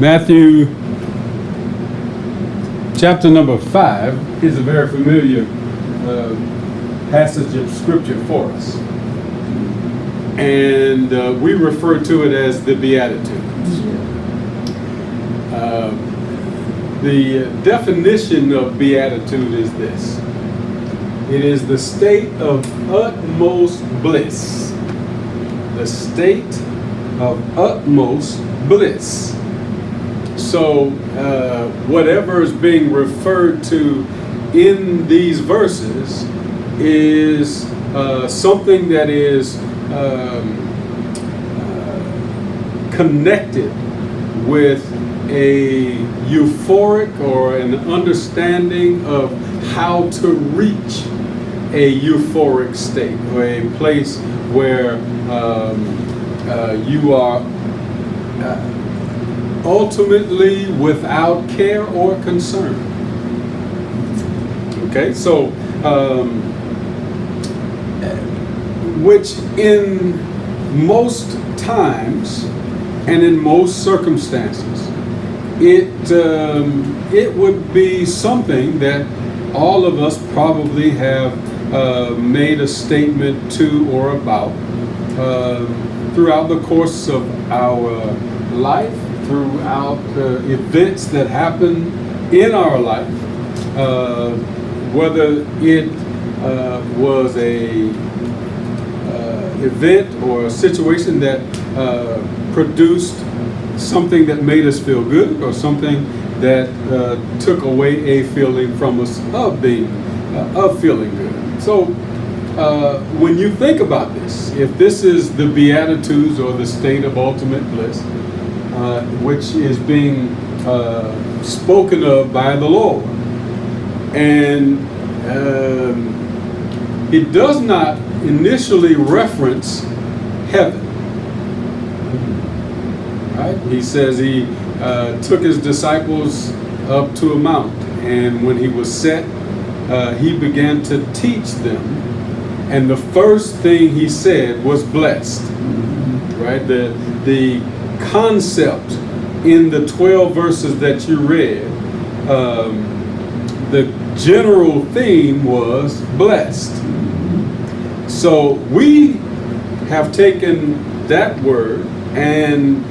Matthew chapter number 5 is a very familiar passage of scripture for us. And we refer to it as the Beatitudes. The definition of beatitude is this. It is the state of utmost bliss. The state of utmost bliss. So whatever is being referred to in these verses is something that is connected with a euphoric or an understanding of how to reach a euphoric state, or a place where you are ultimately without care or concern. Okay, so which in most times and in most circumstances, it would be something that all of us probably have made a statement to or about throughout the course of our life, throughout the events that happen in our life, whether it was a event or a situation that produced something that made us feel good, or something that took away a feeling from us of feeling good. So when you think about this, if this is the Beatitudes or the state of ultimate bliss, which is being spoken of by the Lord, and it does not initially reference heaven. Right? He says he took his disciples up to a mount, and when he was set, he began to teach them, and the first thing he said was blessed. Right? The concept in the 12 verses that you read, the general theme was blessed. So we have taken that word and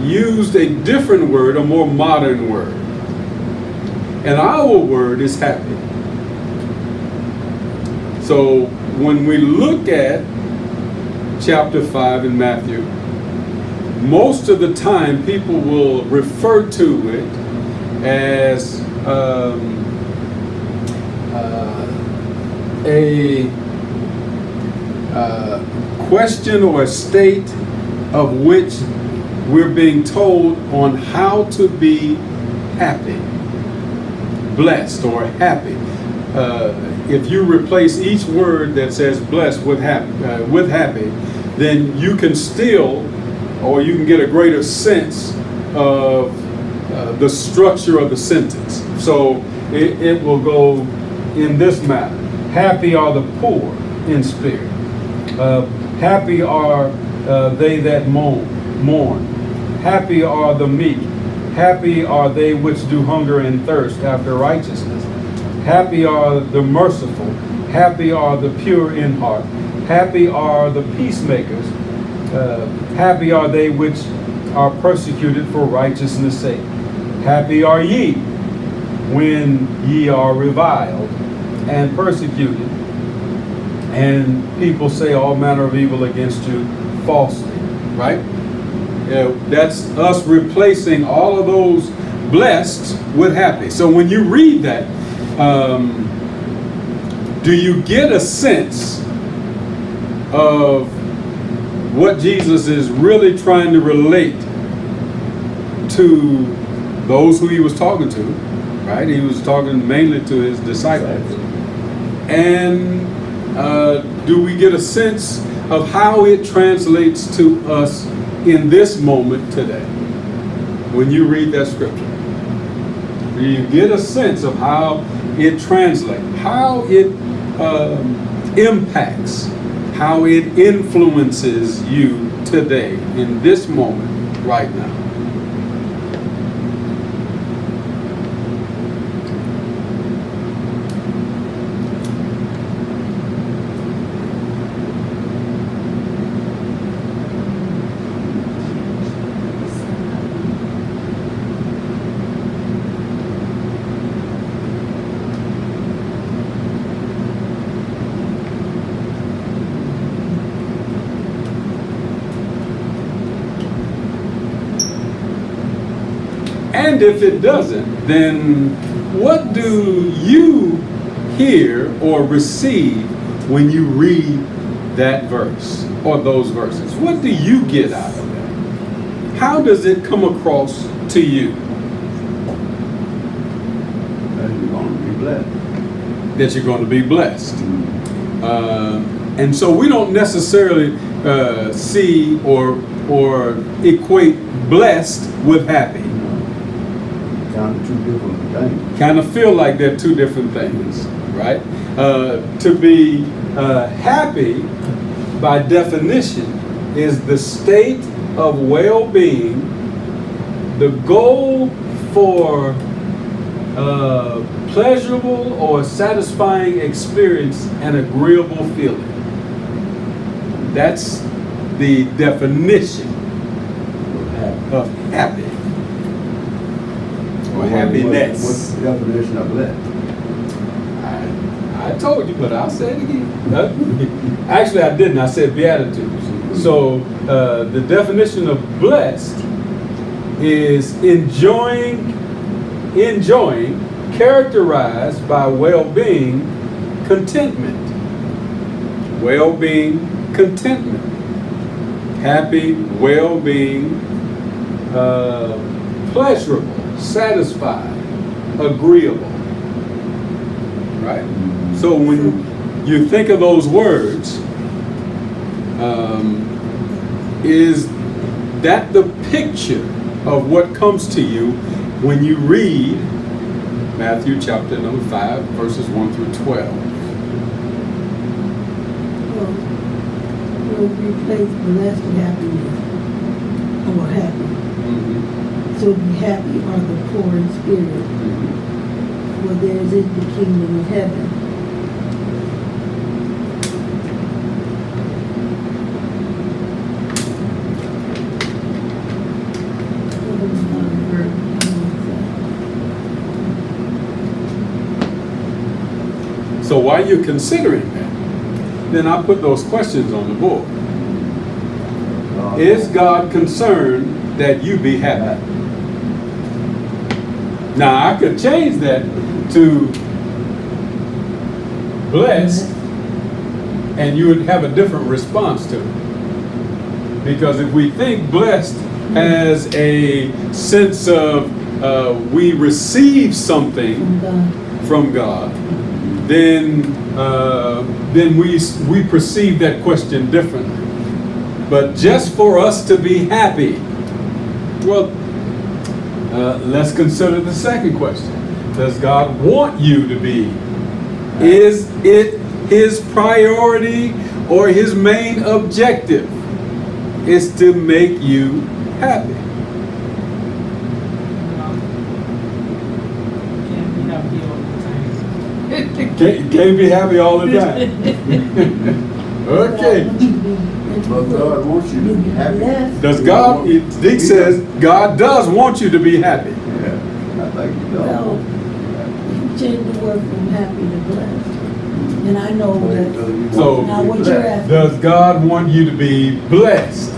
used a different word, a more modern word. And our word is happy. So when we look at chapter 5 in Matthew, most of the time people will refer to it as a question or a state of which we're being told on how to be happy, blessed, or happy. If you replace each word that says blessed with happy, then you can still, or you can get a greater sense of the structure of the sentence. So it will go in this manner. Happy are the poor in spirit. Happy are they that mourn. Happy are the meek. Happy are they which do hunger and thirst after righteousness. Happy are the merciful. Happy are the pure in heart. Happy are the peacemakers. Happy are they which are persecuted for righteousness' sake. Happy are ye when ye are reviled and persecuted, and people say all manner of evil against you falsely. Right? That's us replacing all of those blessed with happy. So when you read that, do you get a sense of what Jesus is really trying to relate to those who he was talking to? Right? He was talking mainly to his disciples. And do we get a sense of how it translates to us in this moment today? When you read that scripture, do you get a sense of how it translates, how it impacts, how it influences you today, in this moment, right now. And if it doesn't, then what do you hear or receive when you read that verse or those verses? What do you get out of that? How does it come across to you? That you're going to be blessed. That you're going to be blessed. And so we don't necessarily see or equate blessed with happy. Kind of two different things. Kind of feel like they're two different things, right? To be happy, by definition, is the state of well-being, the goal for pleasurable or satisfying experience and agreeable feeling. That's the definition of happy. Or happiness. What's the definition of blessed? I told you, but I'll say it again. Actually, I didn't. I said beatitudes. So the definition of blessed is enjoying, characterized by well-being, contentment. Well-being, contentment. Happy, well-being, pleasurable, satisfied, agreeable. Right? So when you think of those words, is that the picture of what comes to you when you read Matthew chapter number 5, verses 1 through 12? We'll replace blessed with happiness, or happy. Mm-hmm. So be happy are the poor in spirit, for theirs is the kingdom of heaven. So while you're considering that, then I put those questions on the board. Is God concerned that you be happy? Now I could change that to blessed, and you would have a different response to it. Because if we think blessed has a sense of we receive something from God, then we perceive that question differently. But just for us to be happy, well, let's consider the second question. Does God want you to be? Is it His priority or His main objective is to make you happy? Can't be happy all the time. Okay. But God wants you to be happy. Does God, Dick says, God does want you to be happy. Yeah, I think He does. Well, you change the word from happy to blessed. And I know that. So, Now what you're asking. does God want you to be blessed?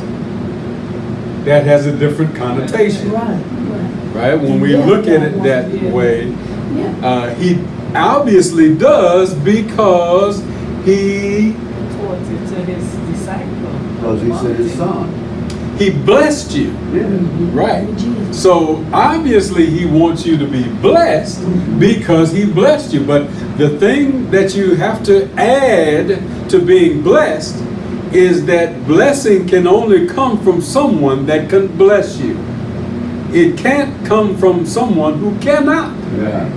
That has a different connotation. Right. Right? When we Yeah, look at it God that wants you. way, Yeah. He obviously does, because He towards it to his disciple. Because He said His Son. blessed you. Yeah. Right. Jesus. So obviously He wants you to be blessed because He blessed you. But the thing that you have to add to being blessed is that blessing can only come from someone that can bless you. It can't come from someone who cannot. Yeah.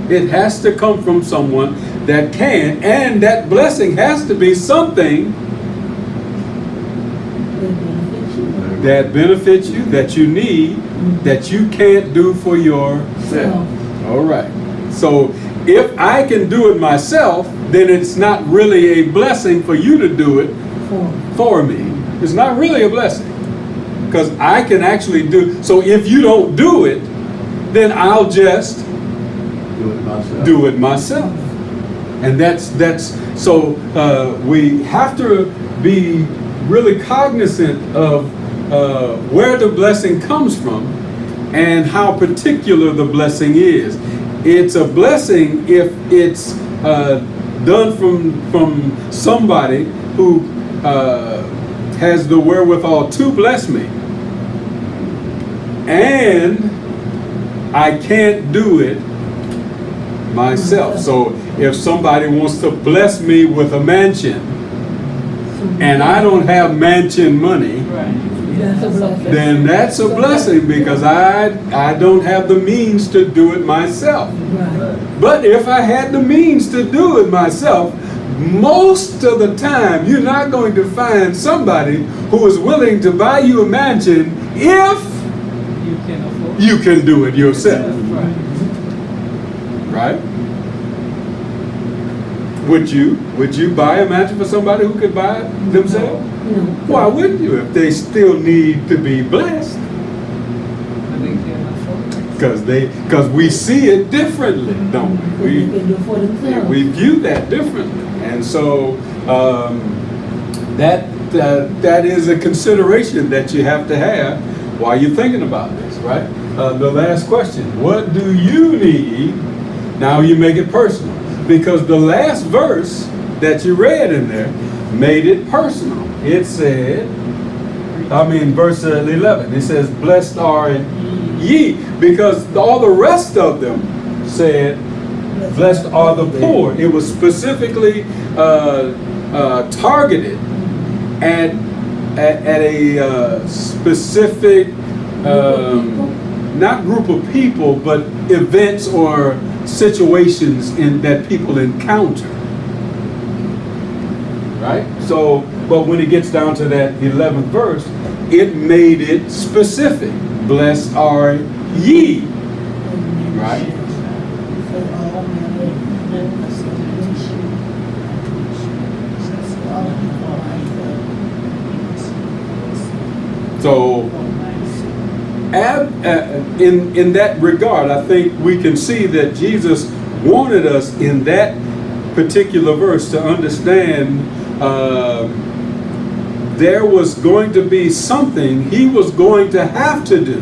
It has to come from someone that can, and that blessing has to be something that benefits you, that you need, that you can't do for yourself. All right. So if I can do it myself, then it's not really a blessing for you to do it for me. It's not really a blessing. Because I can actually do. So if you don't do it, then I'll just do it myself. And that's so we have to be really cognizant of where the blessing comes from and how particular the blessing is. It's a blessing if it's done from somebody who has the wherewithal to bless me, and I can't do it myself. So if somebody wants to bless me with a mansion and I don't have mansion money, then that's a blessing because I don't have the means to do it myself. But if I had the means to do it myself, most of the time you're not going to find somebody who is willing to buy you a mansion if you can do it yourself. Right? Would you buy a mansion for somebody who could buy it themselves? No. Why wouldn't you if they still need to be blessed? Because we see it differently, don't we? We view that differently, and so that is a consideration that you have to have while you're thinking about this, right? The last question: what do you need? Now you make it personal, because the last verse that you read in there made it personal. It said, verse 11, it says, blessed are ye, because all the rest of them said, blessed are the poor. It was specifically targeted at a specific, not group of people, but events or situations that people encounter. Right? So, but when it gets down to that 11th verse, it made it specific. Blessed are ye. Right? So, in that regard, I think we can see that Jesus wanted us in that particular verse to understand there was going to be something he was going to have to do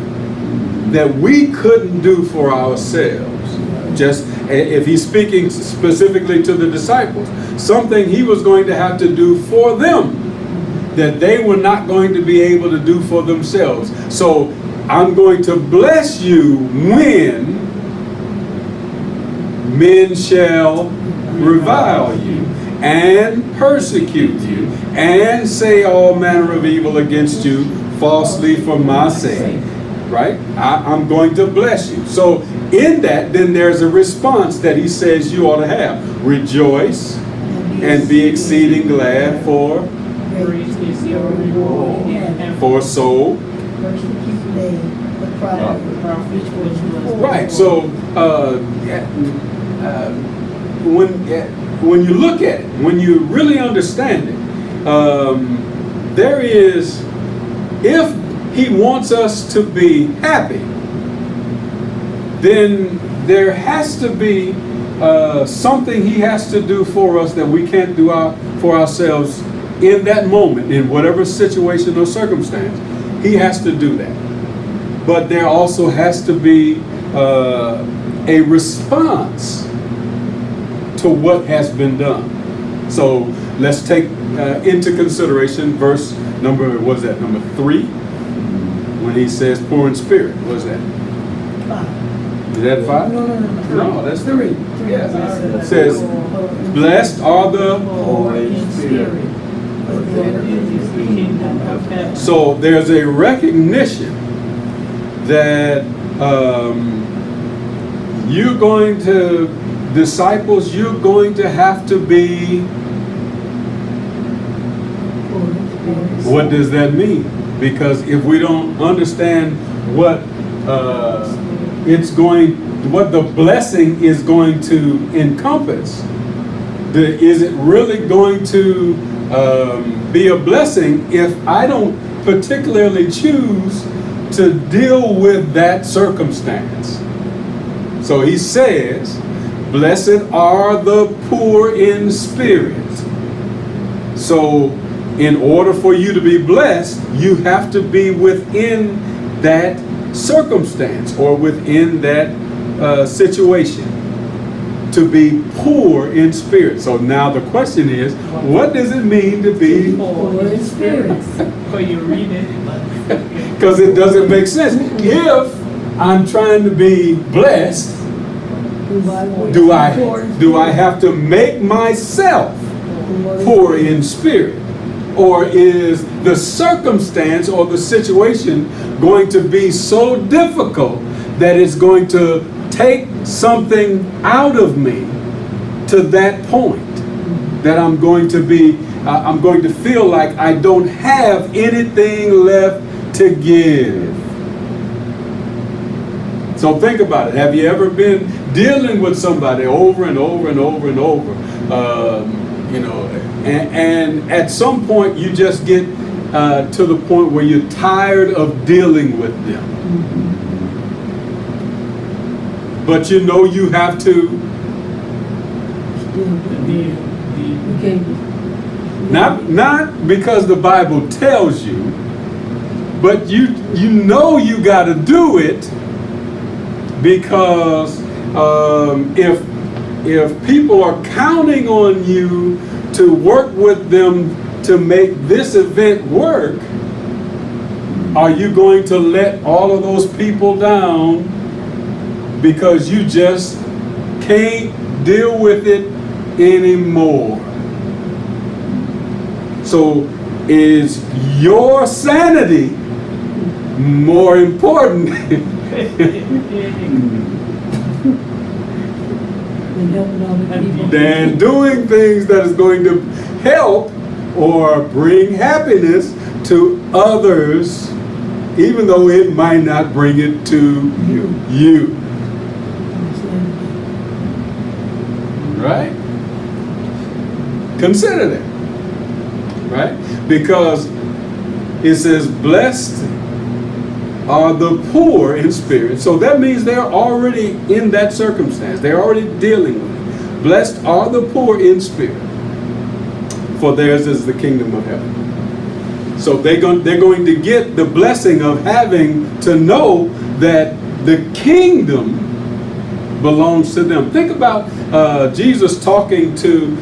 that we couldn't do for ourselves. Just if he's speaking specifically to the disciples, something he was going to have to do for them that they were not going to be able to do for themselves. So I'm going to bless you when men shall revile you and persecute you and say all manner of evil against you falsely for my sake. Right? I'm going to bless you. So in that, then there's a response that he says you ought to have. Rejoice and be exceeding glad, for so. Right. So when you look at it, when you really understand it, there is, if he wants us to be happy, then there has to be something he has to do for us that we can't do for ourselves in that moment, in whatever situation or circumstance. He has to do that. But there also has to be a response to what has been done. So let's take into consideration verse number 3, when he says poor in spirit. What is that? 5. Is that 5? No, that's 3. Yes. It says, blessed are the poor in spirit. So there's a recognition that you're going to disciples, you're going to have to be. What does that mean? Because if we don't understand what what the blessing is going to encompass, is it really going to be a blessing if I don't particularly choose to deal with that circumstance? So he says, blessed are the poor in spirit. So in order for you to be blessed, you have to be within that circumstance or within that situation, to be poor in spirit. So now the question is, what does it mean to be Poor in spirit? Or you read it, but because it doesn't make sense. If I'm trying to be blessed, do I have to make myself poor in spirit? Or is the circumstance or the situation going to be so difficult that it's going to take something out of me to that point that I'm going to feel like I don't have anything left to give? So think about it. Have you ever been dealing with somebody over and over and over and over? And at some point you just get to the point where you're tired of dealing with them. But you know you have to, not because the Bible tells you, but you know you got to do it, because if people are counting on you to work with them to make this event work, are you going to let all of those people down because you just can't deal with it anymore? So is your sanity more important than doing things that is going to help or bring happiness to others, even though it might not bring it to you? Right? Consider that. Right? Because it says, blessed are the poor in spirit. So that means they're already in that circumstance. They're already dealing with it. Blessed are the poor in spirit, for theirs is the kingdom of heaven. So they're going to get the blessing of having to know that the kingdom belongs to them. Think about Jesus talking to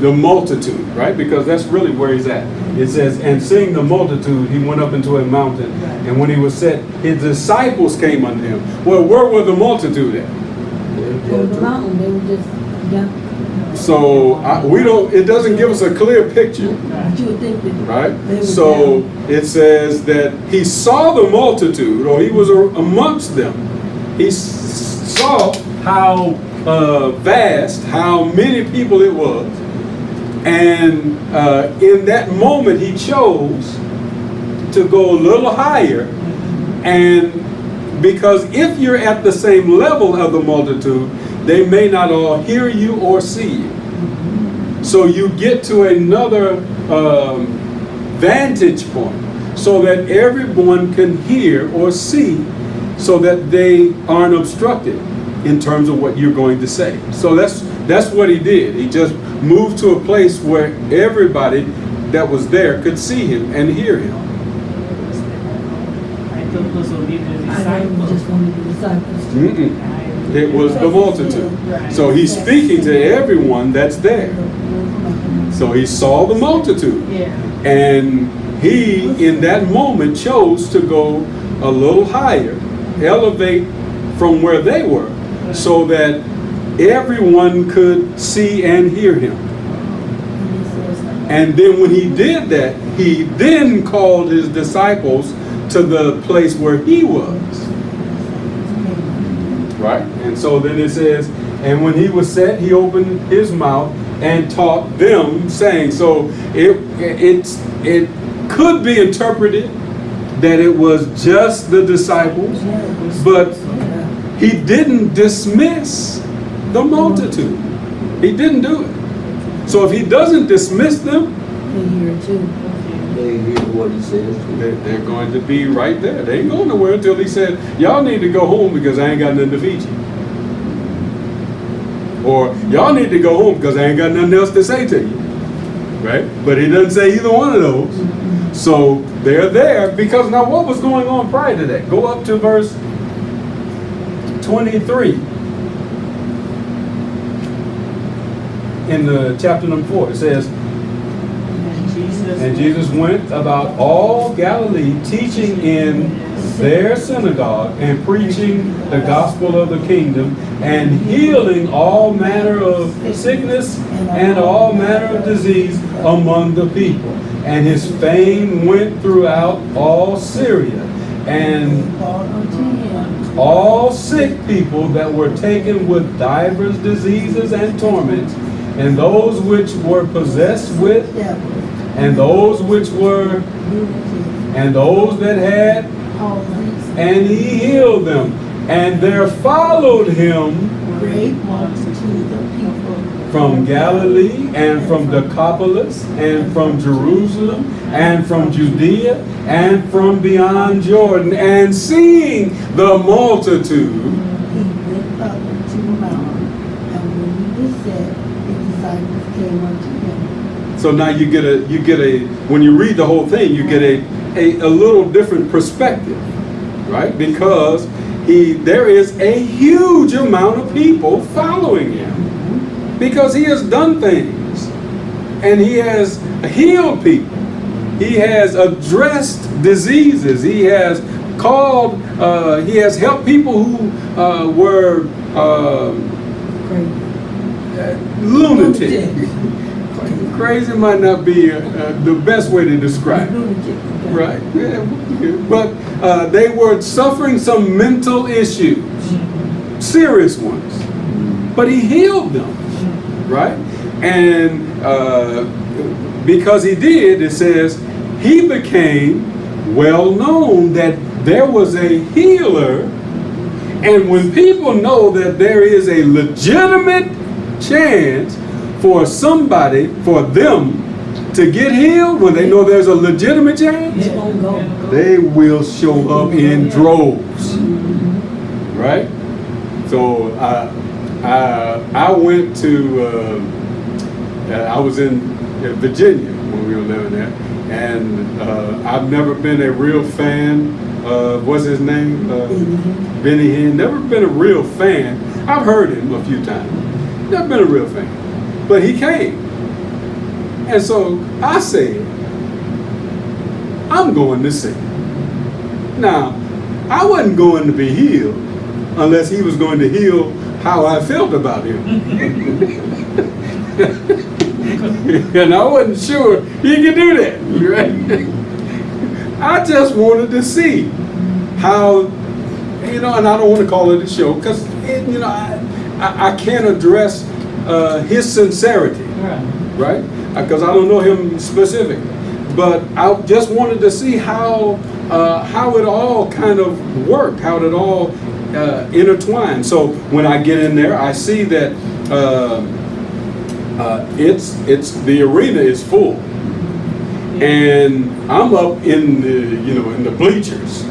the multitude, right? Because that's really where he's at. It says, and seeing the multitude, he went up into a mountain, and when he was set, his disciples came unto him. Well, where were the multitude at? The mountain, they were just down. So it doesn't give us a clear picture, But you would think that right? they were So down. it says that he saw the multitude, or he was amongst them. He saw how vast, how many people it was. And in that moment, he chose to go a little higher. And because if you're at the same level of the multitude, they may not all hear you or see you. So you get to another vantage point so that everyone can hear or see, so that they aren't obstructed in terms of what you're going to say. So that's what he did. He just moved to a place where everybody that was there could see him and hear him. I thought those were the I know disciples. just one of the disciples. It was the multitude. So he's speaking to everyone that's there. So he saw the multitude. Yeah. And he, in that moment, chose to go a little higher, elevate from where they were, so that everyone could see and hear him. And then when he did that, he then called his disciples to the place where he was. Right? And so then it says, And when he was set, he opened his mouth and taught them, saying. So it could be interpreted that it was just the disciples, but he didn't dismiss the multitude. He didn't do it. So if he doesn't dismiss them, They hear it too. They hear what he says. they're going to be right there. They ain't going nowhere until he said, y'all need to go home because I ain't got nothing to feed you. Or y'all need to go home because I ain't got nothing else to say to you. Right? But he doesn't say either one of those. So they're there because now what was going on prior to that? Go up to verse 23 in the chapter number 4. It says, and Jesus went about all Galilee, teaching in their synagogue and preaching the gospel of the kingdom and healing all manner of sickness and all manner of disease among the people. And his fame went throughout all Syria, and all sick people that were taken with divers diseases and torments, and those which were possessed with, and those which were, and those that had, and he healed them. And there followed him Great multitude of people from Galilee, and from Decapolis, and from Jerusalem, and from Judea, and from beyond Jordan. And seeing the multitude, he went up into the mountain, and when he was set, his disciples came unto him. so now you get a when you read the whole thing, you get a little different perspective, right? Because there is a huge amount of people following him because he has done things and he has healed people. He has addressed diseases. He has called, he has helped people who were lunatic. Crazy might not be the best way to describe it. Right, yeah. But they were suffering some mental issues, serious ones, but he healed them, right? And because he did, it says, he became well known that there was a healer. And when people know that there is a legitimate chance for somebody, for them to get healed, when they know there's a legitimate chance, they will show up in droves, right? So I went to, I was in Virginia when we were living there, and I've never been a real fan of, what's his name? Benny Hinn. Never been a real fan. I've heard him a few times. Never been a real fan. But he came. And so I said, I'm going to see. Now, I wasn't going to be healed unless he was going to heal how I felt about him. And I wasn't sure he could do that, right? I just wanted to see how, and I don't want to call it a show because, I can't address his sincerity, right? Because I don't know him specifically, but I just wanted to see how it all kind of worked, how it all intertwined. So when I get in there, I see that it's the arena is full, and I'm up in the bleachers,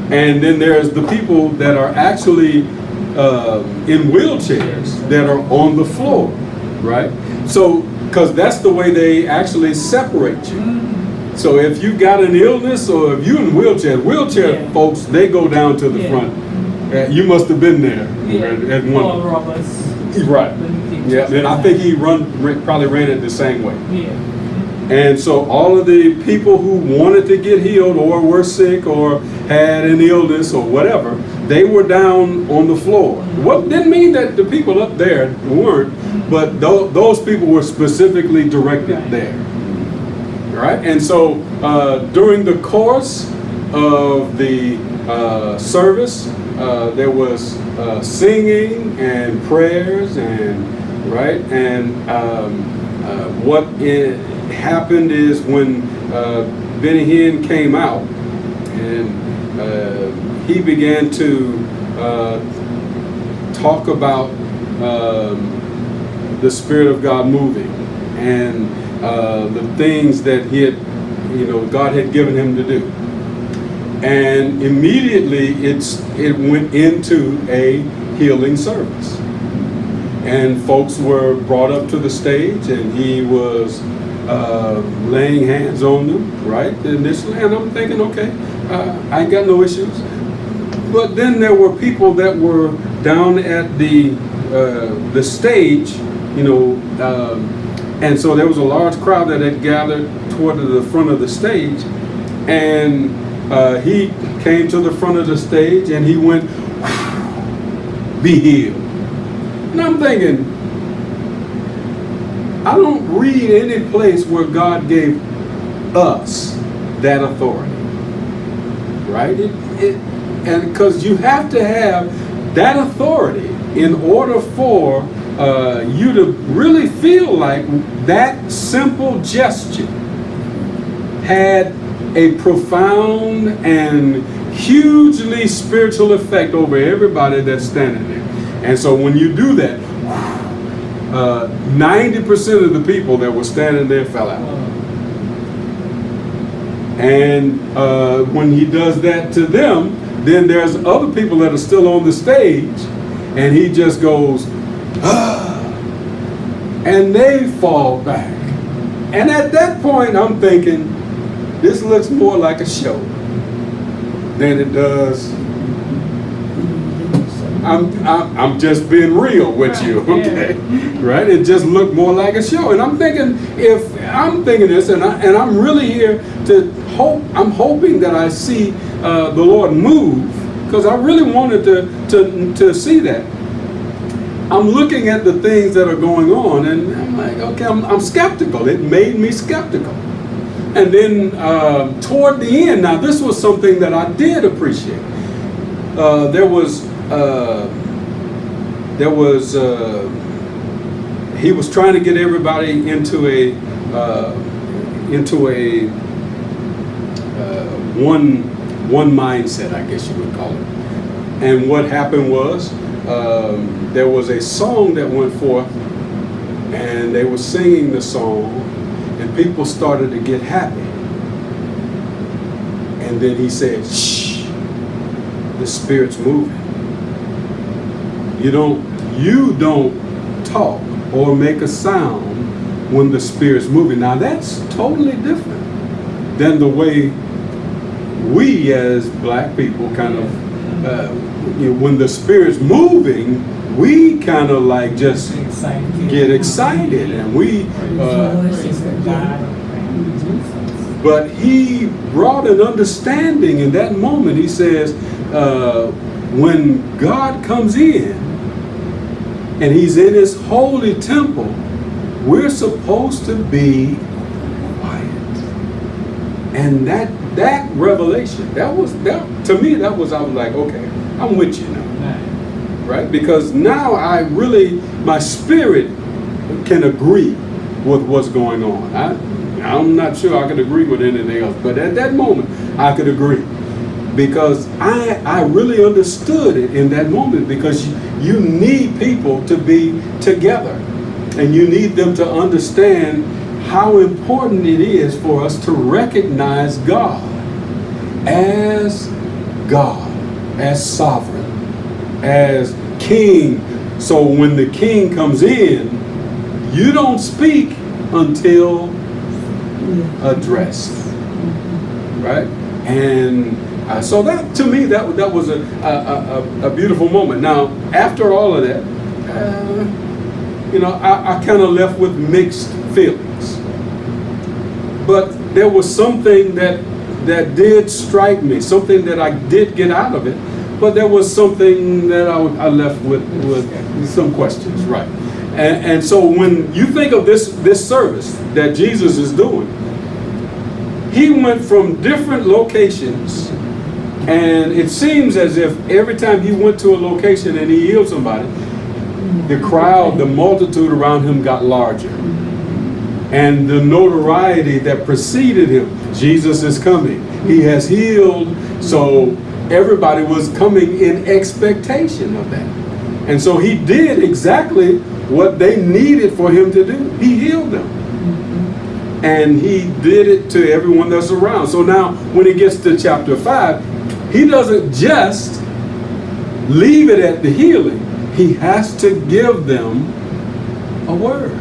and then there's the people that are actually in wheelchairs that are on the floor, right? So, because that's the way they actually separate you. So if you got an illness or if you're in wheelchair folks, they go down to the front. You must have been there at one. Paul Roberts. Right. Yeah, and I think he probably ran it the same way. Yeah. And so all of the people who wanted to get healed or were sick or had an illness or whatever, they were down on the floor. What didn't mean that the people up there weren't, but those people were specifically directed there. Right? And so during the course of the service, there was singing and prayers and right. And what happened is when Benny Hinn came out, and he began to talk about the Spirit of God moving and the things that God had given him to do. And immediately it went into a healing service. And folks were brought up to the stage, and he was laying hands on them, right, initially. And I'm thinking, okay, I ain't got no issues. But then there were people that were down at the stage, and so there was a large crowd that had gathered toward the front of the stage, and he came to the front of the stage and he went, "Be healed." And I'm thinking, I don't read any place where God gave us that authority, right? And because you have to have that authority in order for you to really feel like that simple gesture had a profound and hugely spiritual effect over everybody that's standing there. And so when you do that, 90% of the people that were standing there fell out. And when he does that to them, then there's other people that are still on the stage, and he just goes, and they fall back. And at that point, I'm thinking, this looks more like a show than it does. I'm just being real with you, okay? Right? It just looked more like a show. And I'm thinking, if I'm thinking this, and I'm really here to hope, I'm hoping that I see the Lord move, because I really wanted to see that. I'm looking at the things that are going on, and I'm like, okay, I'm skeptical. It made me skeptical. And then toward the end, now this was something that I did appreciate. He was trying to get everybody into a one mindset, I guess you would call it. And what happened was, there was a song that went forth, and they were singing the song, and people started to get happy. And then he said, "Shh, the Spirit's moving. You don't talk or make a sound when the Spirit's moving." Now that's totally different than the way we as black people kind of, when the Spirit's moving, we kind of like just get excited, and we. But he brought an understanding in that moment. He says, when God comes in and he's in his holy temple, we're supposed to be quiet. And that revelation, to me, I was like, okay, I'm with you now. Right? Because now my spirit can agree with what's going on. I'm not sure I could agree with anything else, but at that moment, I could agree. Because I really understood it in that moment, because you need people to be together, and you need them to understand how important it is for us to recognize God, as sovereign, as king. So when the king comes in, you don't speak until addressed, right? And so that, to me, that was a beautiful moment. Now, after all of that, I kind of left with mixed feelings. But there was something that did strike me, something that I did get out of it. But there was something that I left with some questions, right? And so when you think of this service that Jesus is doing, he went from different locations And it seems as if every time he went to a location and he healed somebody, the crowd, the multitude around him got larger. And the notoriety that preceded him, Jesus is coming. He has healed. So everybody was coming in expectation of that. And so he did exactly what they needed for him to do. He healed them. And he did it to everyone that's around. So now when he gets to chapter 5, he doesn't just leave it at the healing. He has to give them a word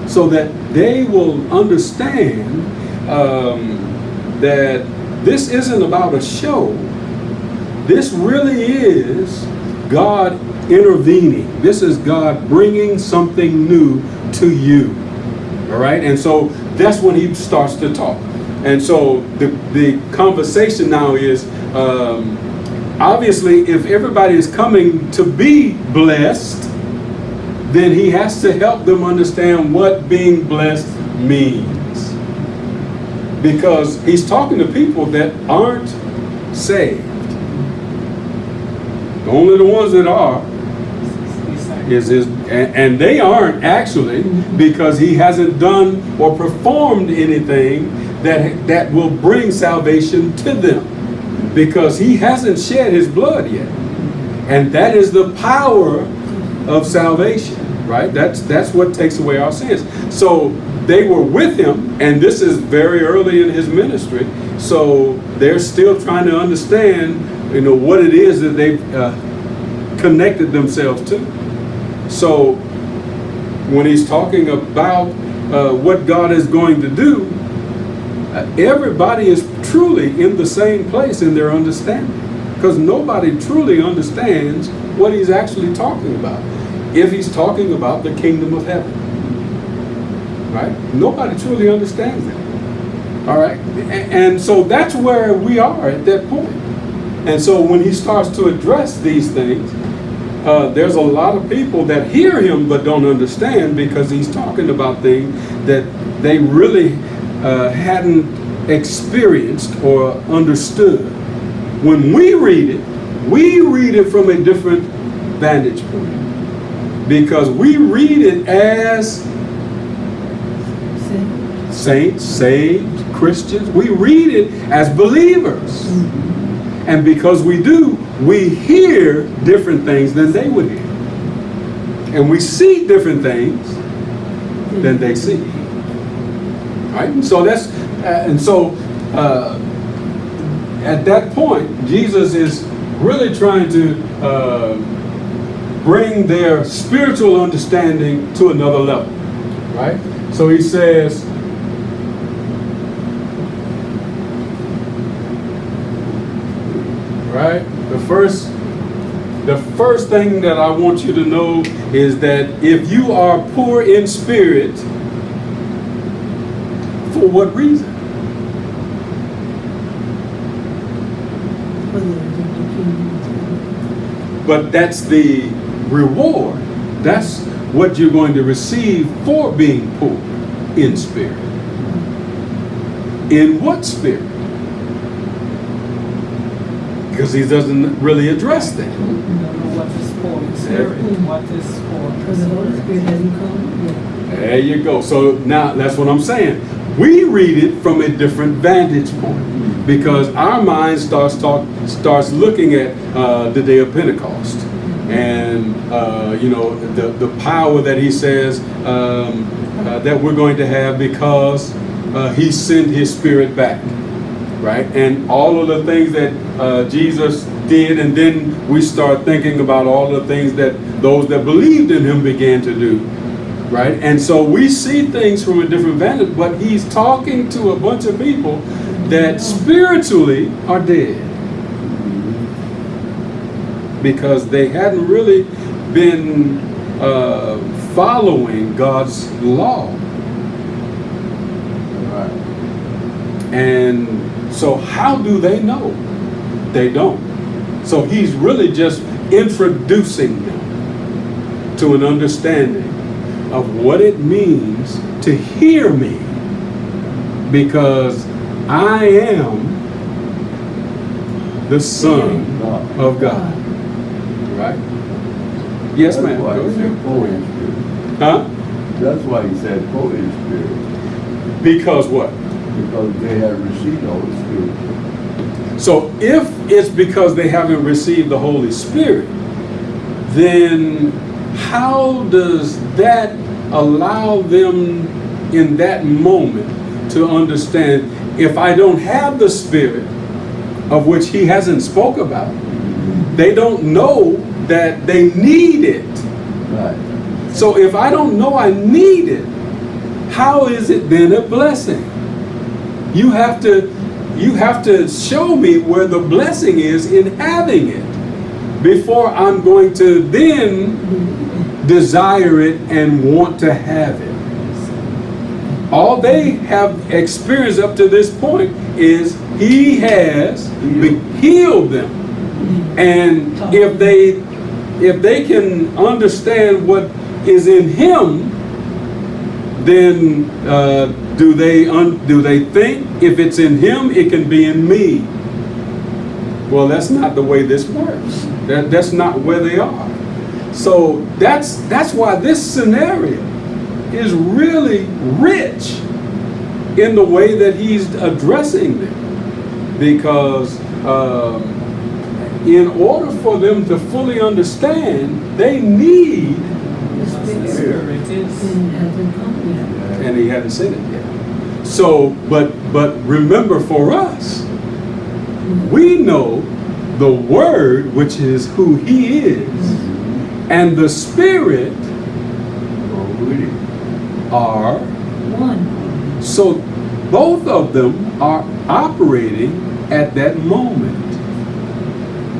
so that they will understand that this isn't about a show. This really is God intervening. This is God bringing something new to you. All right? And so that's when he starts to talk. And so the conversation now is, obviously, if everybody is coming to be blessed, then he has to help them understand what being blessed means. Because he's talking to people that aren't saved. Only the ones that are is his, and they aren't actually, because he hasn't done or performed anything that will bring salvation to them, because he hasn't shed his blood yet, and that is the power of salvation, right? That's what takes away our sins. So they were with him, and this is very early in his ministry, so they're still trying to understand, what it is that they've connected themselves to. So when he's talking about what God is going to do, everybody is truly in the same place in their understanding, because nobody truly understands what he's actually talking about. If he's talking about the kingdom of heaven, right? Nobody truly understands that. All right? And so that's where we are at that point. And so when he starts to address these things, there's a lot of people that hear him but don't understand, because he's talking about things that they really hadn't experienced or understood. When we read it from a different vantage point, because we read it as saints, saved Christians. We read it as believers. And because we do, we hear different things than they would hear. And we see different things than they see. Right? And so at that point, Jesus is really trying to bring their spiritual understanding to another level. Right? So he says, right? The first thing that I want you to know is that if you are poor in spirit, for what reason? But that's the reward. That's what you're going to receive for being poor in spirit. In what spirit? Because he doesn't really address that. What is for spirit? What is for? Because the Holy Spirit hasn't come yet. There you go. So now that's what I'm saying. We read it from a different vantage point, because our mind starts looking at the day of Pentecost, and the power that he says that we're going to have because he sent his spirit back. Right? And all of the things that Jesus did, and then we start thinking about all the things that those that believed in him began to do. Right? And so we see things from a different vantage, but he's talking to a bunch of people that spiritually are dead, because they hadn't really been following God's law. Right. And so how do they know? They don't. So he's really just introducing them to an understanding of what it means to hear me, because I am the Son of God. Right? Yes, That's ma'am. why Go he said ahead. Holy Spirit. Huh? That's why he said Holy Spirit. Because what? Because they had received the Holy Spirit. So if it's because they haven't received the Holy Spirit, then how does that allow them in that moment to understand, if I don't have the Spirit, of which he hasn't spoke about, they don't know that they need it. Right. So if I don't know I need it, how is it then a blessing? You have to show me where the blessing is in having it before I'm going to then desire it and want to have it. All they have experienced up to this point is he has healed them. And if they can understand what is in him, then do they think if it's in him, it can be in me? Well, that's not the way this works. That's not where they are. So that's why this scenario is really rich in the way that he's addressing them, because in order for them to fully understand, they need, The Spirit is. and he hadn't said it yet. So, but remember, for us, we know the Word, which is who he is, and the Spirit are One. so both of them are operating at that moment.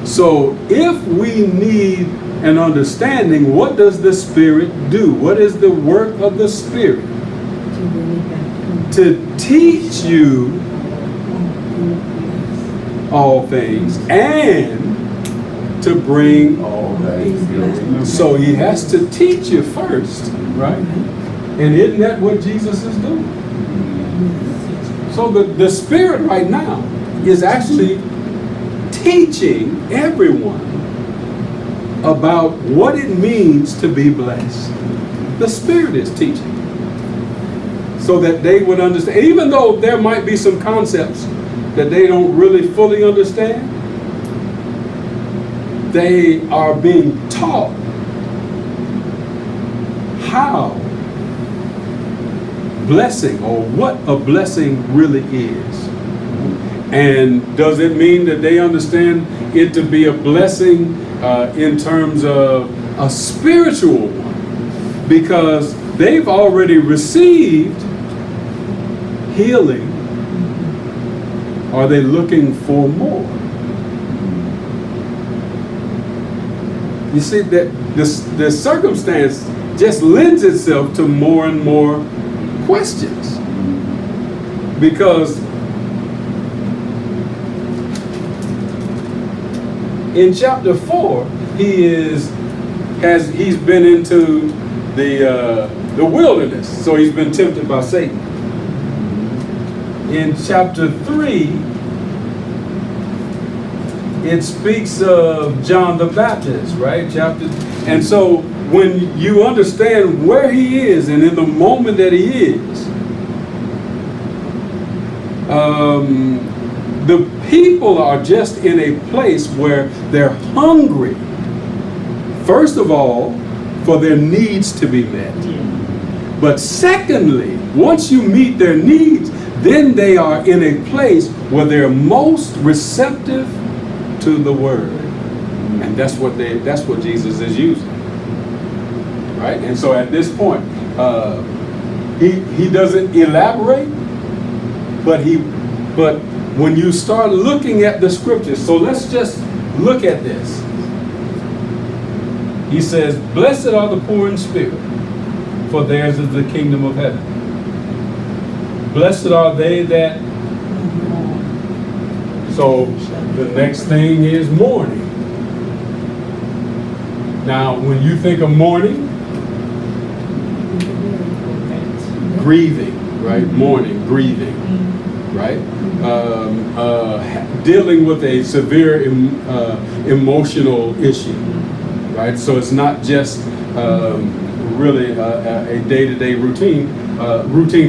So if we need an understanding, what does the Spirit do? What is the work of the Spirit? To bring it back To teach you all things and to bring All that. So he has to teach you first, right? And isn't that what Jesus is doing? So the Spirit right now is actually teaching everyone about what it means to be blessed. The Spirit is teaching, so that they would understand, even though there might be some concepts that they don't really fully understand, they are being taught how blessing, or what a blessing really is. And does it mean that they understand it to be a blessing in terms of a spiritual one? Because they've already received healing. Are they looking for more? You see that the circumstance just lends itself to more and more questions, because in chapter 4 he's been into the wilderness, so he's been tempted by Satan. In chapter 3 it speaks of John the Baptist, right? And so when you understand where he is and in the moment that he is, the people are just in a place where they're hungry, first of all, for their needs to be met. But secondly, once you meet their needs, then they are in a place where they're most receptive to the Word. And that's what Jesus is using. Right? And so at this point, he doesn't elaborate, but when you start looking at the scriptures, so let's just look at this. He says, "Blessed are the poor in spirit, for theirs is the kingdom of heaven. Blessed are they that..." So the next thing is mourning. Now, when you think of mourning, grieving, right? Mourning, grieving. right? Dealing with a severe emotional issue, right? So it's not just really a day-to-day routine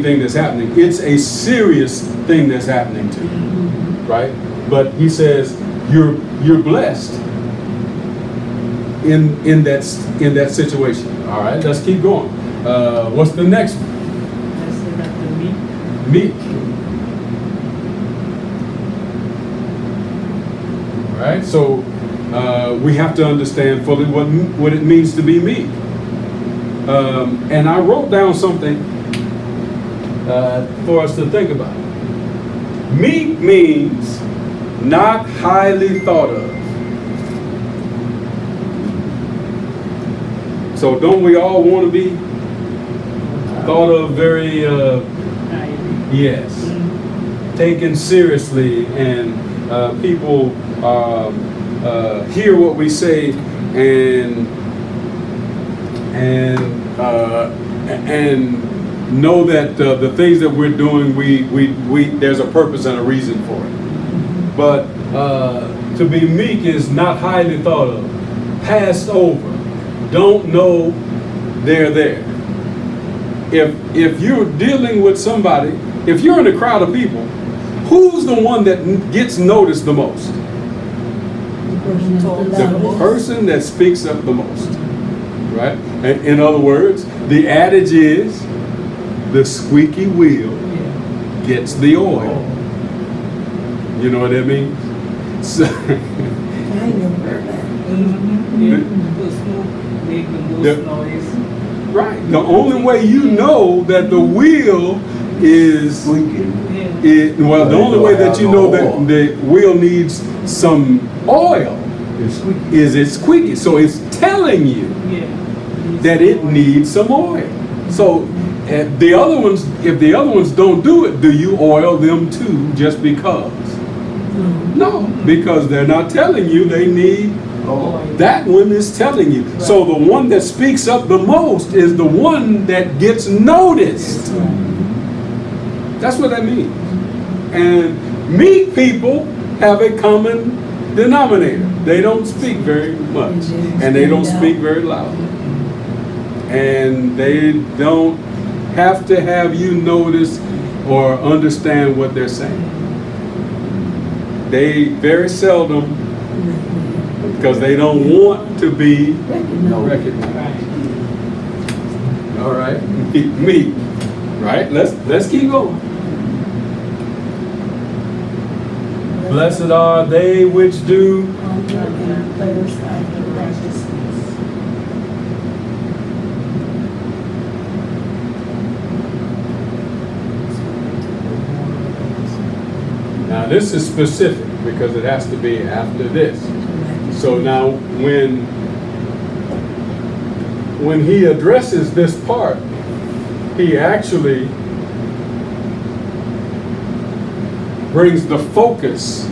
thing that's happening. It's a serious thing that's happening to you, right? But he says you're blessed in that situation. All right, let's keep going. What's the next one? Let's say that the meek. Meek. All right, so we have to understand fully what it means to be meek. And I wrote down something for us to think about. Meek means not highly thought of. So don't we all want to be thought of very, yes, taken seriously, and people hear what we say and know that the things that we're doing, we there's a purpose and a reason for it. But to be meek is not highly thought of, passed over, don't know they're there. If you're dealing with somebody, if you're in a crowd of people, who's the one that gets noticed the most? The person that speaks up the most, right? In other words, the adage is, the squeaky wheel gets the oil. You know what that means? So, I ain't never heard that. Make the most noise. right. The only way you know that the wheel is Squeaking. well, the only way that you know that the wheel needs some oil It's squeaking. is it's squeaky. So it's telling you that it needs some oil. So if the other ones don't do it, do you oil them too just because? No, because they're not telling you they need. That one is telling you. So the one that speaks up the most is the one that gets noticed. That's what that means. And meek people have a common denominator. They don't speak very much, and they don't speak very loud. And they don't have to have you notice or understand what they're saying. They very seldom, because they don't want to be recognized. All right, meek. Right? Let's keep going. Blessed are they which do. Now this is specific because it has to be after this. So now when he addresses this part, he actually brings the focus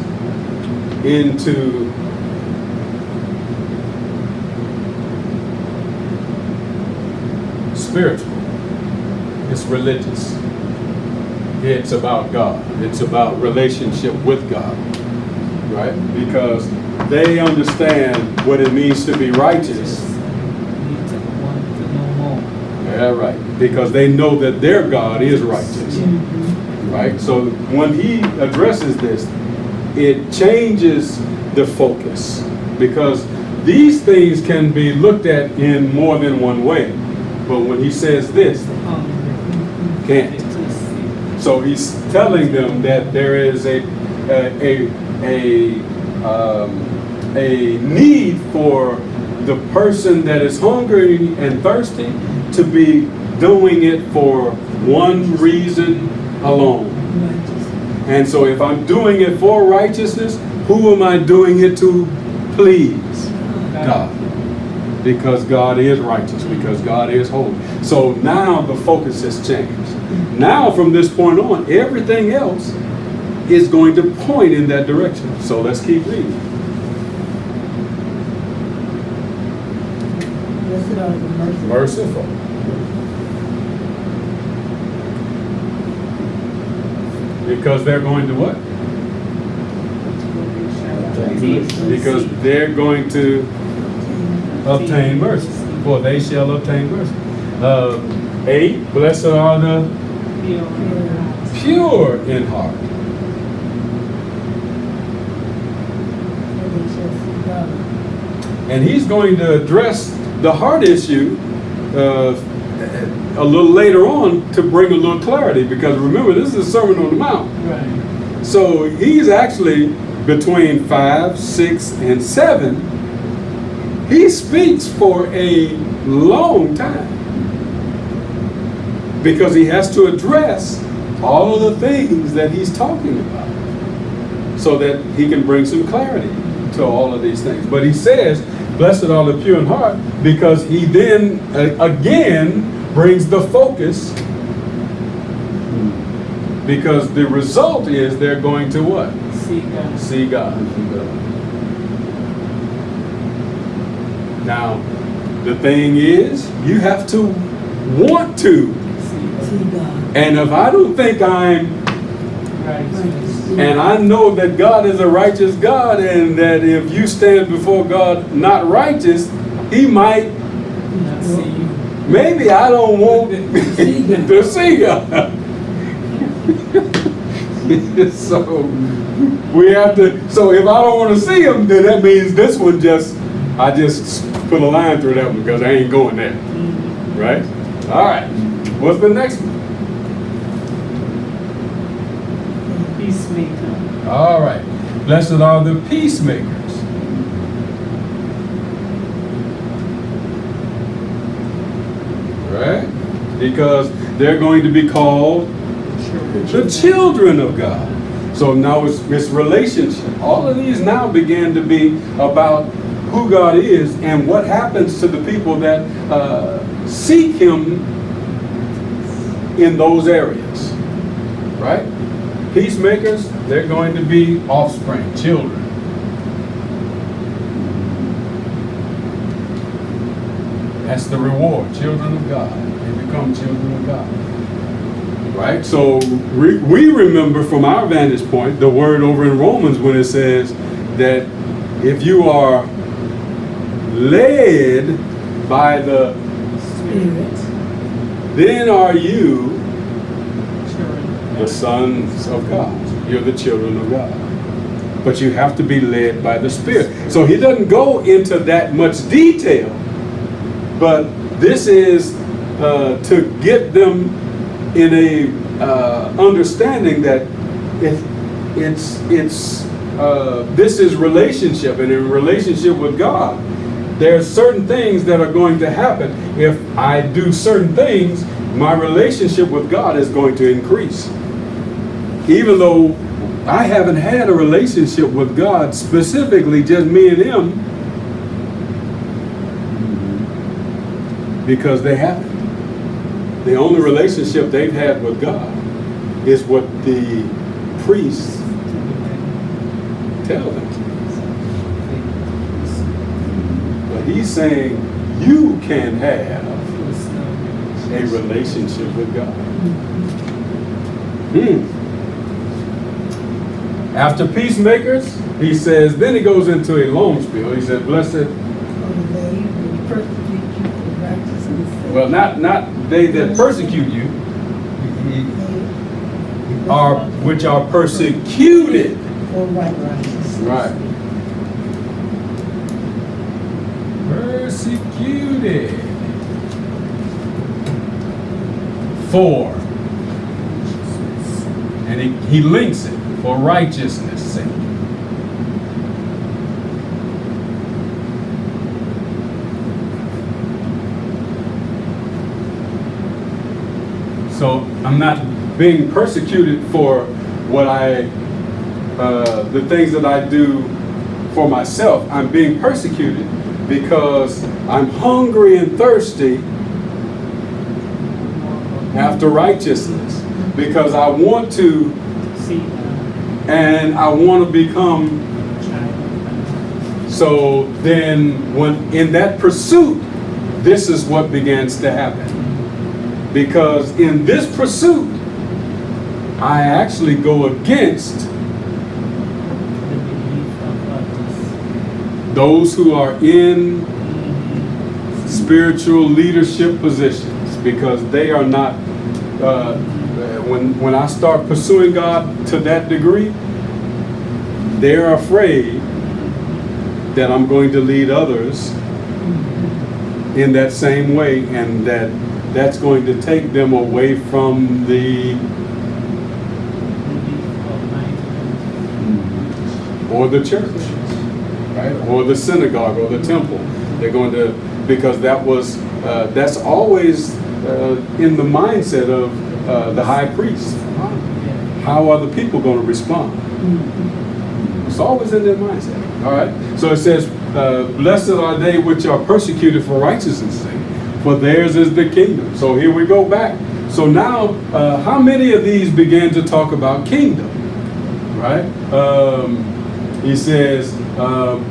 into spiritual. It's religious. It's about God. It's about relationship with God, right? Because they understand what it means to be righteous. Yeah, right. Because they know that their God is righteous, right? So when he addresses this, it changes the focus, because these things can be looked at in more than one way. But when he says this, can't. So he's telling them that there is a need for the person that is hungry and thirsty to be doing it for one reason alone. And so if I'm doing it for righteousness, who am I doing it to please? God. Because God is righteous, because God is holy. So now the focus has changed. Now from this point on, everything else is going to point in that direction. So let's keep reading. Merciful. Because they're going to what? Because they're going to obtain mercy. For they shall obtain mercy. 8, blessed are the pure in heart. And he's going to address the heart issue a little later on to bring a little clarity, because remember, this is a Sermon on the Mount. Right. So he's actually between 5, 6, and 7. He speaks for a long time because he has to address all of the things that he's talking about so that he can bring some clarity to all of these things. But he says, blessed are the pure in heart, because he then again brings the focus, because the result is they're going to what? See God. See God. Now, the thing is, you have to want to. See God. And if I don't think I'm, Righteous. and I know that God is a righteous God, and that if you stand before God not righteous, he might, Not see you. maybe I don't want to see God. So we have to, so if I don't want to see him, then that means this one I just put a line through that one because I ain't going there. Right? All right. What's the next one? Peacemaker. All right. Blessed are the peacemakers. Right? Because they're going to be called the children of God. So now it's relationship. All of these now began to be about who God is and what happens to the people that seek him in those areas. Right? Peacemakers, they're going to be offspring, children. That's the reward, children of God. They become children of God. Right? So we remember from our vantage point the word over in Romans when it says that if you are led by the Spirit. then are you Children. the sons of God. You're the children of God. But you have to be led by the Spirit. So he doesn't go into that much detail, but this is to get them in a understanding that this is relationship, and in relationship with God, there's certain things that are going to happen. If I do certain things, my relationship with God is going to increase. Even though I haven't had a relationship with God, specifically just me and him, because they haven't. The only relationship they've had with God is what the priests tell them. But he's saying you can have a relationship with God. After peacemakers, he says, then he goes into a long spiel. He said, blessed, well, not they that persecute you, are which are persecuted. Right. Persecuted for, and he links it, for righteousness' sake. So I'm not being persecuted for what the things that I do for myself. I'm being persecuted because I'm hungry and thirsty after righteousness. Because I want to, and I want to become. So then when in that pursuit, this is what begins to happen. Because in this pursuit, I actually go against The belief of others. those who are in spiritual leadership positions, because they are not, when I start pursuing God to that degree, they're afraid that I'm going to lead others in that same way, and that's going to take them away from the, or the church, right? Or the synagogue or the temple. They're going to, because that's always in the mindset of the high priest. How are the people going to respond? It's always in their mindset. All right. So it says, blessed are they which are persecuted for righteousness' sake, for theirs is the kingdom. So here we go back. So now, how many of these began to talk about kingdom? Right? He says,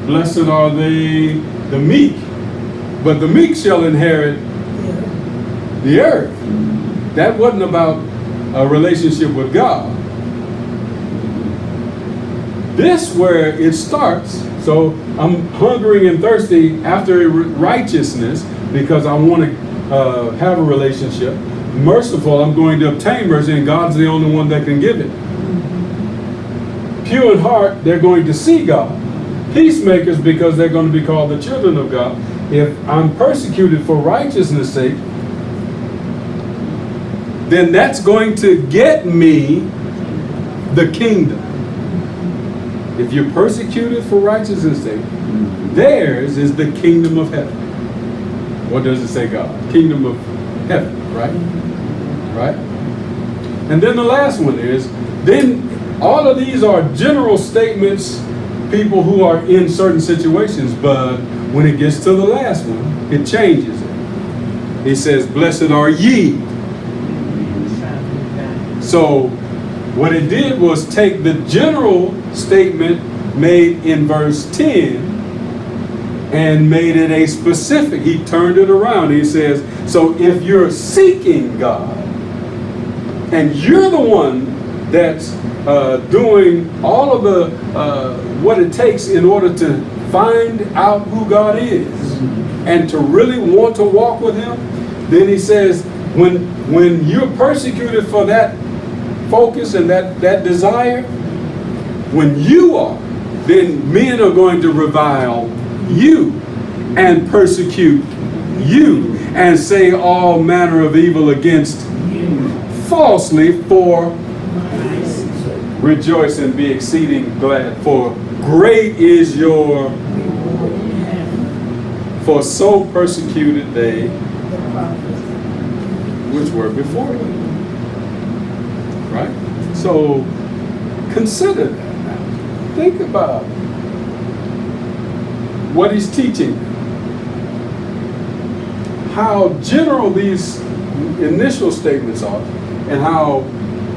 blessed are they, the meek, but the meek shall inherit the earth. That wasn't about a relationship with God. This where it starts. So I'm hungering and thirsty after righteousness because I want to have a relationship. Merciful, I'm going to obtain mercy, and God's the only one that can give it. Pure in heart, they're going to see God. Peacemakers, because they're going to be called the children of God. If I'm persecuted for righteousness' sake, then that's going to get me the kingdom. If you're persecuted for righteousness' sake, theirs is the kingdom of heaven. What does it say, God? Kingdom of heaven, right? Right? And then the last one is, then all of these are general statements, people who are in certain situations, but when it gets to the last one, it changes it. He says, blessed are ye. So what it did was take the general statement made in verse 10 and made it a specific. He turned it around. He says, so if you're seeking God and you're the one that's doing all of the what it takes in order to find out who God is and to really want to walk with Him, then he says, when you're persecuted for that focus and that desire, when you are, then men are going to revile you and persecute you and say all manner of evil against you falsely for rejoice and be exceeding glad, for great is your, for so persecuted they which were before you. Right? So consider that now. Think about what he's teaching, how general these initial statements are, and how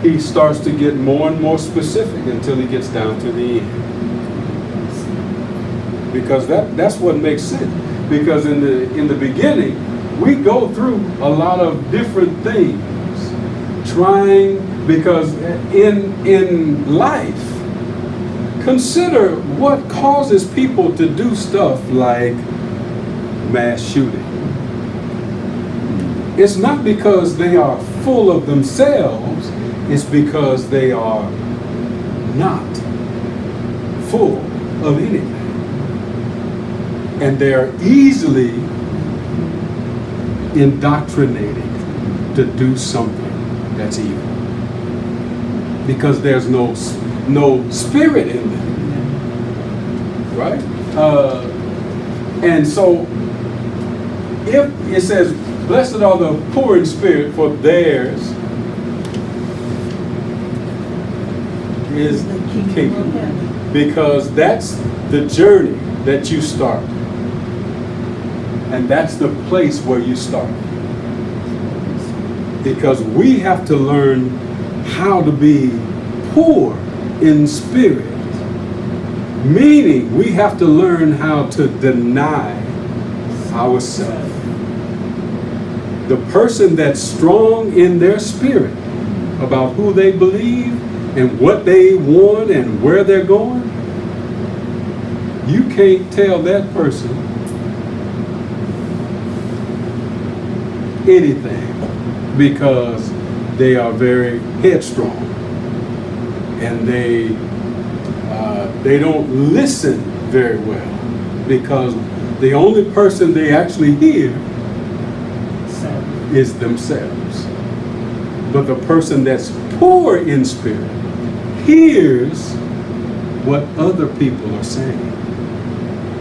he starts to get more and more specific until he gets down to the end. Because that's what makes sense. Because in the beginning, we go through a lot of different things, trying, because in life, consider what causes people to do stuff like mass shooting. It's not because they are full of themselves, it's because they are not full of anything. And they're easily indoctrinated to do something that's evil. Because there's no spirit in them. Right? And so, if it says, blessed are the poor in spirit, for theirs is the kingdom. Because that's the journey that you start. And that's the place where you start. Because we have to learn how to be poor in spirit. Meaning we have to learn how to deny ourselves. The person that's strong in their spirit, about who they believe and what they want and where they're going, you can't tell that person anything, because they are very headstrong and they don't listen very well, because the only person they actually hear is themselves. But the person that's poor in spirit hears what other people are saying.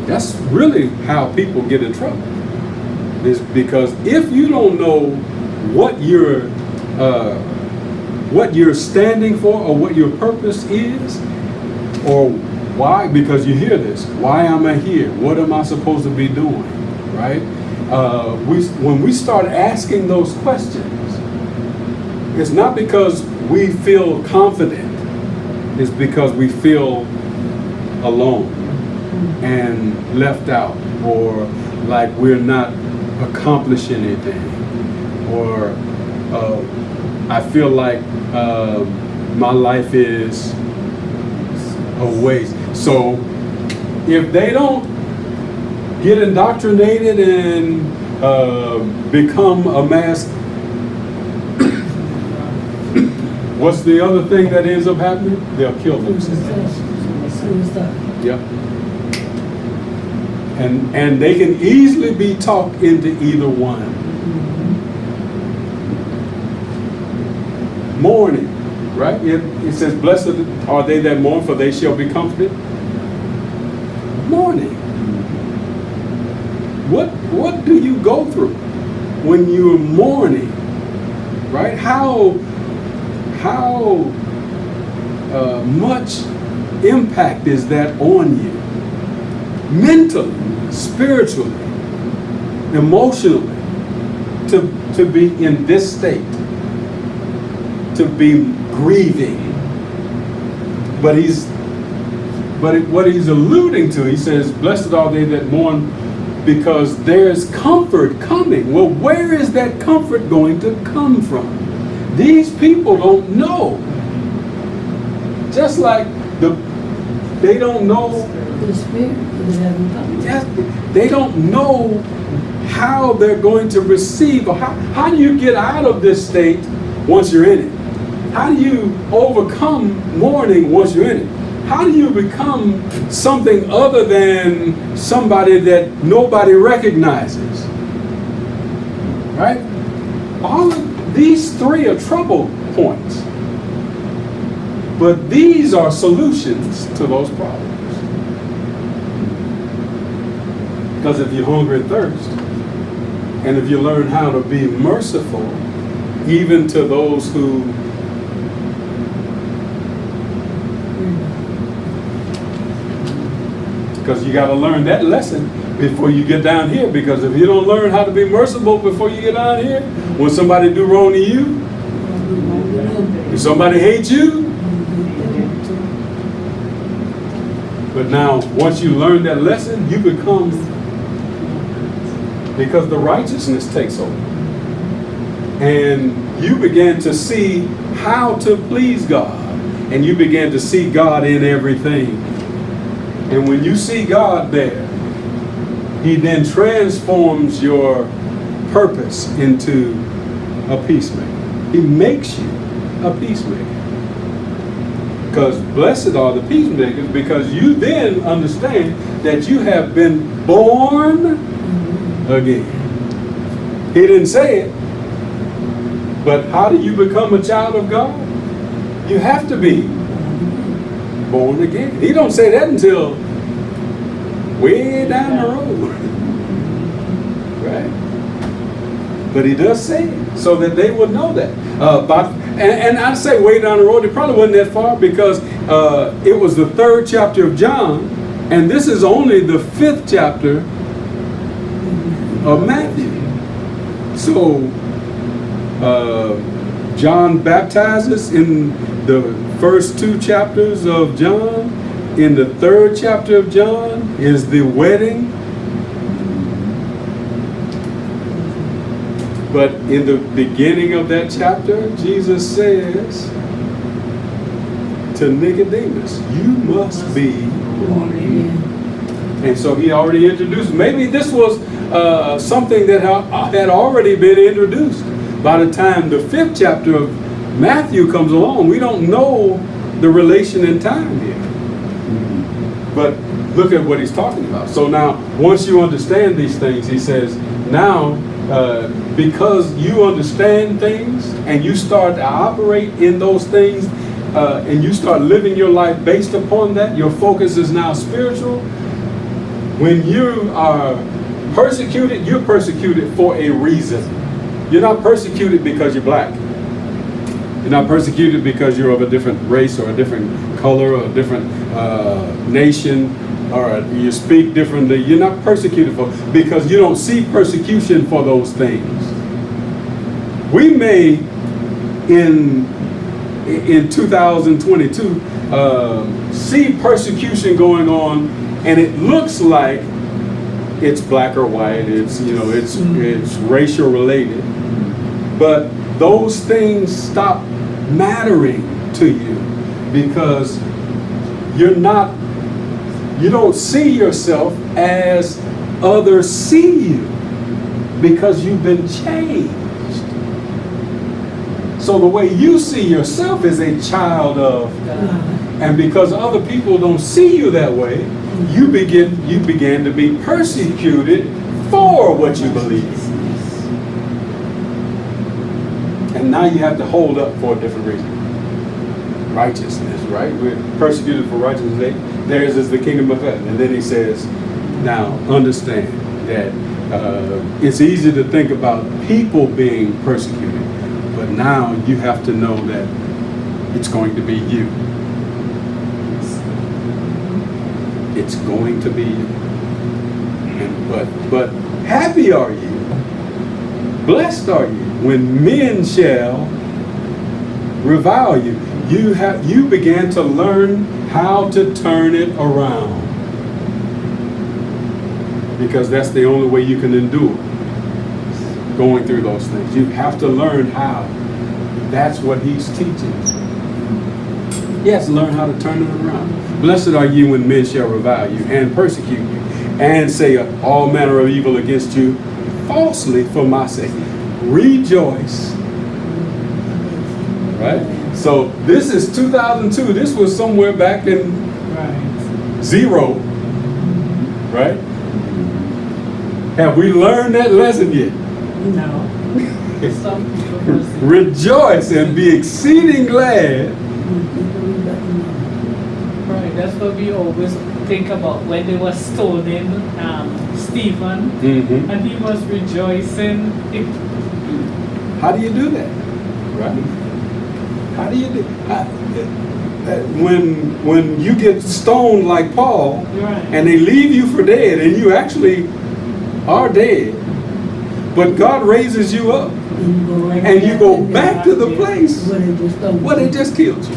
That's really how people get in trouble. Is because if you don't know what you're standing for, or what your purpose is, or why, because you hear this, why am I here? What am I supposed to be doing? Right? When we start asking those questions, it's not because we feel confident. It's because we feel alone and left out, or like we're not accomplishing anything, or I feel like my life is a waste. So if they don't get indoctrinated and become a mass, what's the other thing that ends up happening? They'll kill themselves. Suicide. Yep. And they can easily be talked into either one. Mourning, right? It says, blessed are they that mourn, for they shall be comforted. Mourning. What do you go through when you're mourning, right? How much impact is that on you? Mentally, spiritually, emotionally, to be in this state, to be grieving. But what he's alluding to, he says, blessed are they that mourn, because there's comfort coming. Well, where is that comfort going to come from? These people don't know. Just like they don't know. The spirit is having come. Yes, they don't know how they're going to receive, or how do you get out of this state once you're in it? How do you overcome mourning once you're in it? How do you become something other than somebody that nobody recognizes? Right? All of these three are trouble points. But these are solutions to those problems. Because if you're hungry and thirst, and if you learn how to be merciful, even to those who because you got to learn that lesson before you get down here. Because if you don't learn how to be merciful before you get down here, when somebody do wrong to you, if somebody hates you, but now once you learn that lesson, you become, because the righteousness takes over, and you begin to see how to please God, and you begin to see God in everything. And when you see God there, He then transforms your purpose into a peacemaker. He makes you a peacemaker. Because blessed are the peacemakers, because you then understand that you have been born again. He didn't say it, but how do you become a child of God? You have to be born again. He don't say that until way down the road. Right? But He does say it so that they would know that. And I'd say way down the road, it probably wasn't that far, because it was the 3rd chapter of John, and this is only the 5th chapter of Matthew. So John baptizes in the first 2 chapters of John. In the 3rd chapter of John is the wedding. But in the beginning of that chapter, Jesus says to Nicodemus, you must be born again. And so he already introduced. Maybe this was something that had already been introduced by the time the 5th chapter of Matthew comes along. We don't know the relation in time here. But look at what he's talking about. So now, once you understand these things, he says, now, because you understand things and you start to operate in those things and you start living your life based upon that, your focus is now spiritual. When you are persecuted, you're persecuted for a reason. You're not persecuted because you're black. You're not persecuted because you're of a different race or a different color or a different nation, or you speak differently. You're not persecuted because you don't see persecution for those things. We may, in 2022, see persecution going on, and it looks like it's black or white. It's it's racial related, but those things stop mattering to you because you don't see yourself as others see you because you've been changed. So the way you see yourself is a child of God. And because other people don't see you that way, you began to be persecuted for what you believe. And now you have to hold up for a different reason. Righteousness, right? We're persecuted for righteousness. Theirs is the kingdom of heaven. And then he says, now understand that it's easy to think about people being persecuted, but now you have to know that it's going to be you. It's going to be you. But happy are you, blessed are you, when men shall revile you. You began to learn how to turn it around, because that's the only way you can endure going through those things. You have to learn how. That's what he's teaching. Yes, learn how to turn it around. Blessed are you when men shall revile you and persecute you and say all manner of evil against you falsely for my sake. Rejoice. Right? So this is 2002. This was somewhere back in zero. Right? Have we learned that lesson yet? No. Rejoice and be exceeding glad. Right, that's what we always think about when they were stoning Stephen, and he was rejoicing. How do you do that? Right? How do you do when you get stoned like Paul, and they leave you for dead, and you actually are dead, but God raises you up, and you go back to the place where they just killed you.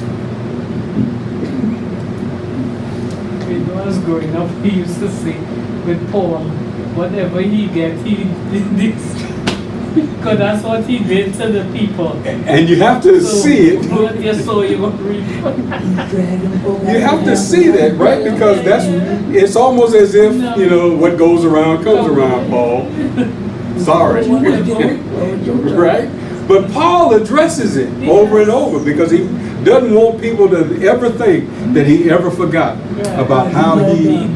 When I was growing up, he used to say with Paul, whatever he gets, he did this. Because that's what he did to the people. And you have to see it. What you sow, you will reap. You have to see that, right? Because it's almost as if, what goes around comes around, Paul. Sorry. Right? But Paul addresses it over and over because he doesn't want people to ever think that he ever forgot about how he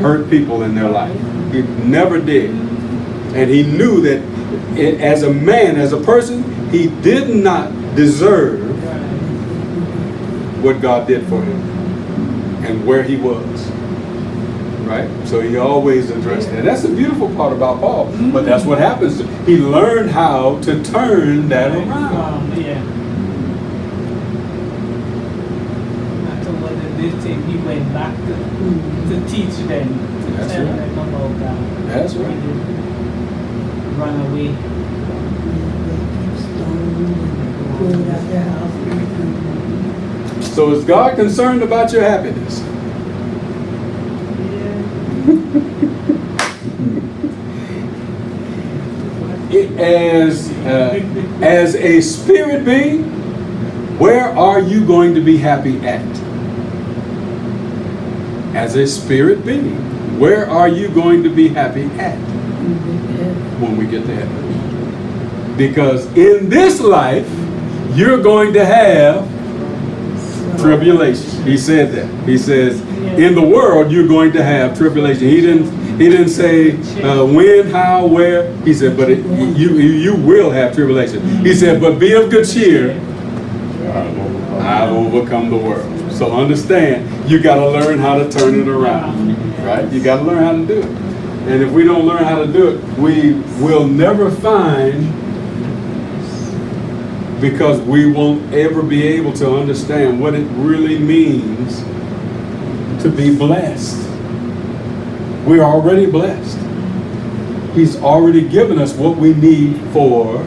hurt people in their life. He never did. And he knew that as a man, as a person, he did not deserve what God did for him and where he was. Right? So he always addressed that. That's the beautiful part about Paul. But that's what happens. He learned how to turn that around. After what they did to him, he went back to teach them, to tell them about God. That's right. Run away. So is God concerned about your happiness? As As a spirit being, where are you going to be happy at? As a spirit being, where are you going to be happy at when we get to heaven? Because in this life, you're going to have tribulation. He said that. He says, in the world, you're going to have tribulation. He didn't say when, how, where. He said, but you will have tribulation. He said, but be of good cheer. I've overcome the world. So understand, you got to learn how to turn it around, right? You got to learn how to do it. And if we don't learn how to do it, we will never find, because we won't ever be able to understand what it really means to be blessed. We're already blessed. He's already given us what we need for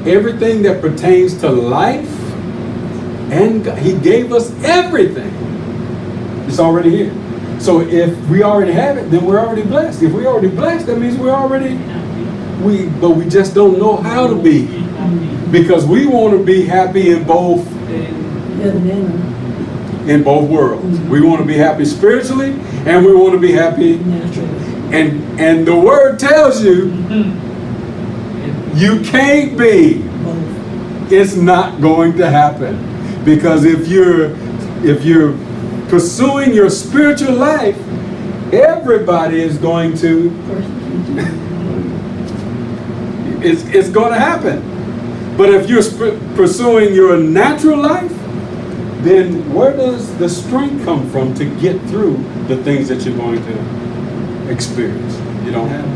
everything that pertains to life, and He gave us everything. It's already here. So if we already have it, then we're already blessed. If we're already blessed, that means we're already, but we just don't know how to be, because we want to be happy in both worlds. We want to be happy spiritually, and we want to be happy. And the word tells you, you can't be. It's not going to happen, because if you're pursuing your spiritual life, everybody is going to. It's going to happen. But if you're pursuing your natural life, then where does the strength come from to get through the things that you're going to experience? You don't have it.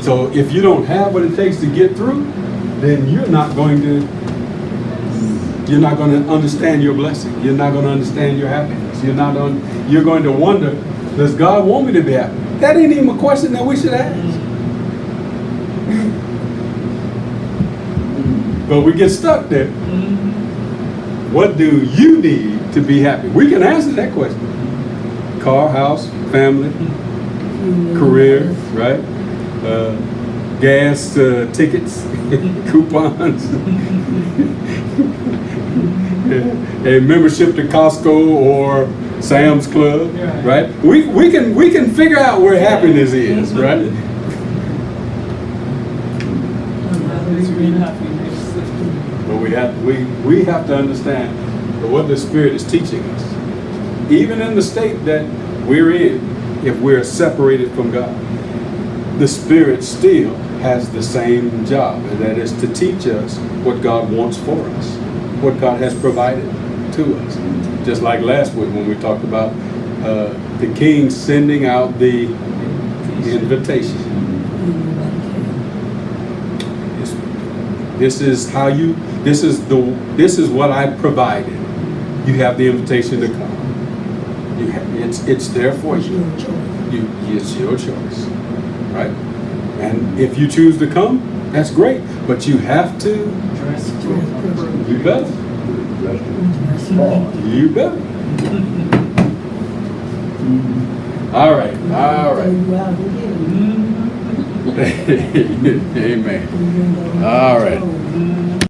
So if you don't have what it takes to get through, then you're not going to understand your blessing. You're not going to understand your happiness. You're going to wonder, does God want me to be happy? That ain't even a question that we should ask. But we get stuck there. What do you need to be happy? We can answer that question. Car, house, family, career, right? Gas, tickets, coupons, a membership to Costco or Sam's Club, right? We can figure out where happiness is, right? But we have to understand what the Spirit is teaching us. Even in the state that we're in, if we're separated from God, the Spirit still has the same job, and that is to teach us what God wants for us, what God has provided to us. Just like last week when we talked about the King sending out the invitation. This is what I provided. You have the invitation to come. It's there for you. It's your choice, right? And if you choose to come, that's great. But you have to. You better. You better. All right. Amen. All right.